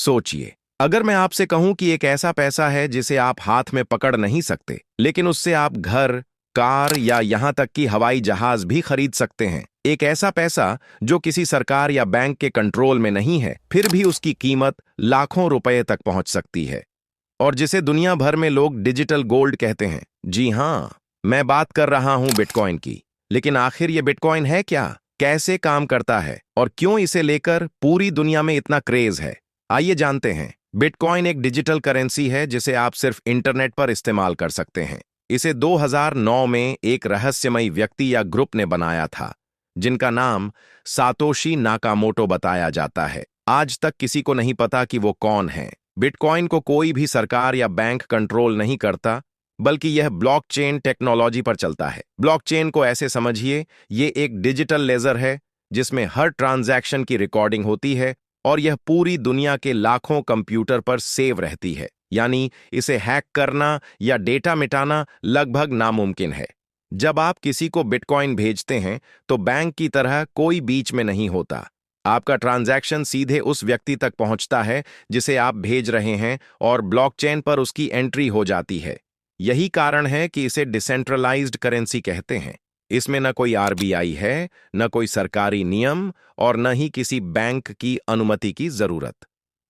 सोचिए, अगर मैं आपसे कहूं कि एक ऐसा पैसा है जिसे आप हाथ में पकड़ नहीं सकते, लेकिन उससे आप घर, कार या यहां तक कि हवाई जहाज भी खरीद सकते हैं। एक ऐसा पैसा जो किसी सरकार या बैंक के कंट्रोल में नहीं है, फिर भी उसकी कीमत लाखों रुपए तक पहुंच सकती है, और जिसे दुनिया भर में लोग डिजिटल गोल्ड कहते हैं। जी हां, मैं बात कर रहा हूं बिटकॉइन की। लेकिन आखिर ये बिटकॉइन है क्या, कैसे काम करता है और क्यों इसे लेकर पूरी दुनिया में इतना क्रेज है? आइए जानते हैं। बिटकॉइन एक डिजिटल करेंसी है जिसे आप सिर्फ इंटरनेट पर इस्तेमाल कर सकते हैं। इसे 2009 में एक रहस्यमयी व्यक्ति या ग्रुप ने बनाया था, जिनका नाम सातोशी नाकामोटो बताया जाता है। आज तक किसी को नहीं पता कि वो कौन है। बिटकॉइन को कोई भी सरकार या बैंक कंट्रोल नहीं करता, बल्कि यह ब्लॉकचेन टेक्नोलॉजी पर चलता है। ब्लॉकचेन को ऐसे समझिए, ये एक डिजिटल लेजर है जिसमें हर ट्रांजैक्शन की रिकॉर्डिंग होती है, और यह पूरी दुनिया के लाखों कंप्यूटर पर सेव रहती है। यानी इसे हैक करना या डेटा मिटाना लगभग नामुमकिन है। जब आप किसी को बिटकॉइन भेजते हैं, तो बैंक की तरह कोई बीच में नहीं होता। आपका ट्रांजैक्शन सीधे उस व्यक्ति तक पहुंचता है जिसे आप भेज रहे हैं, और ब्लॉकचेन पर उसकी एंट्री हो जाती है। यही कारण है कि इसे डिसेंट्रलाइज्ड करेंसी कहते हैं। इसमें न कोई आरबीआई है, न कोई सरकारी नियम, और न ही किसी बैंक की अनुमति की जरूरत।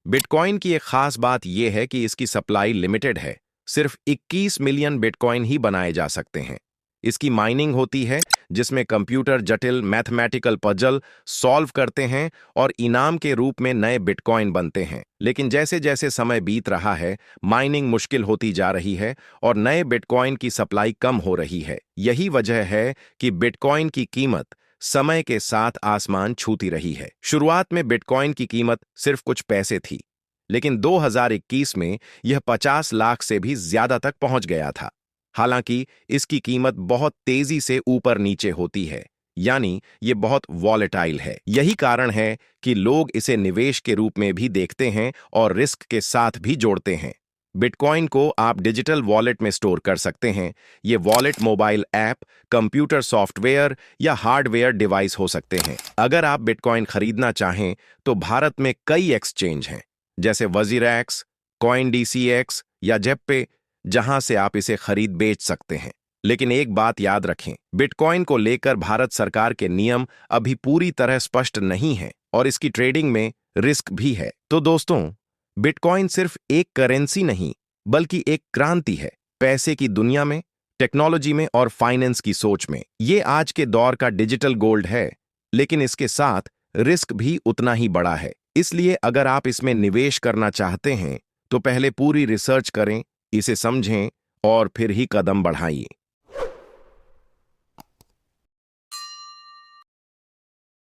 बिटकॉइन की एक खास बात यह है कि इसकी सप्लाई लिमिटेड है। सिर्फ 21 मिलियन बिटकॉइन ही बनाए जा सकते हैं। इसकी माइनिंग होती है, जिसमें कंप्यूटर जटिल मैथमेटिकल पजल सॉल्व करते हैं और इनाम के रूप में नए बिटकॉइन बनते हैं। लेकिन जैसे जैसे समय बीत रहा है, माइनिंग मुश्किल होती जा रही है और नए बिटकॉइन की सप्लाई कम हो रही है। यही वजह है कि बिटकॉइन की कीमत समय के साथ आसमान छूती रही है। शुरुआत में बिटकॉइन की कीमत सिर्फ कुछ पैसे थी, लेकिन 2021 में यह 50 लाख से भी ज्यादा तक पहुंच गया था। हालांकि इसकी कीमत बहुत तेजी से ऊपर नीचे होती है, यानी ये बहुत वॉलेटाइल है। यही कारण है कि लोग इसे निवेश के रूप में भी देखते हैं और रिस्क के साथ भी जोड़ते हैं। बिटकॉइन को आप डिजिटल वॉलेट में स्टोर कर सकते हैं। ये wallet mobile app, computer software या हार्डवेयर डिवाइस हो सकते हैं। अगर आप बिटकॉइन खरीदना चाहें, तो भारत में कई एक्सचेंज हैं, जैसे वजीरैक्स, कॉइनडीसीएक्स या जेपपे, जहां से आप इसे खरीद बेच सकते हैं। लेकिन एक बात याद रखें, बिटकॉइन को लेकर भारत सरकार के नियम अभी पूरी तरह स्पष्ट नहीं हैं, और इसकी ट्रेडिंग में रिस्क भी है। तो दोस्तों, बिटकॉइन सिर्फ एक करेंसी नहीं, बल्कि एक क्रांति है। पैसे की दुनिया में, टेक्नोलॉजी में और फाइनेंस की सोच में ये आज के दौर का डिजिटल गोल्ड है। लेकिन इसके साथ रिस्क भी उतना ही बड़ा है। इसलिए अगर आप इसमें निवेश करना चाहते हैं, तो पहले पूरी रिसर्च करें, इसे समझें और फिर ही कदम बढ़ाइए।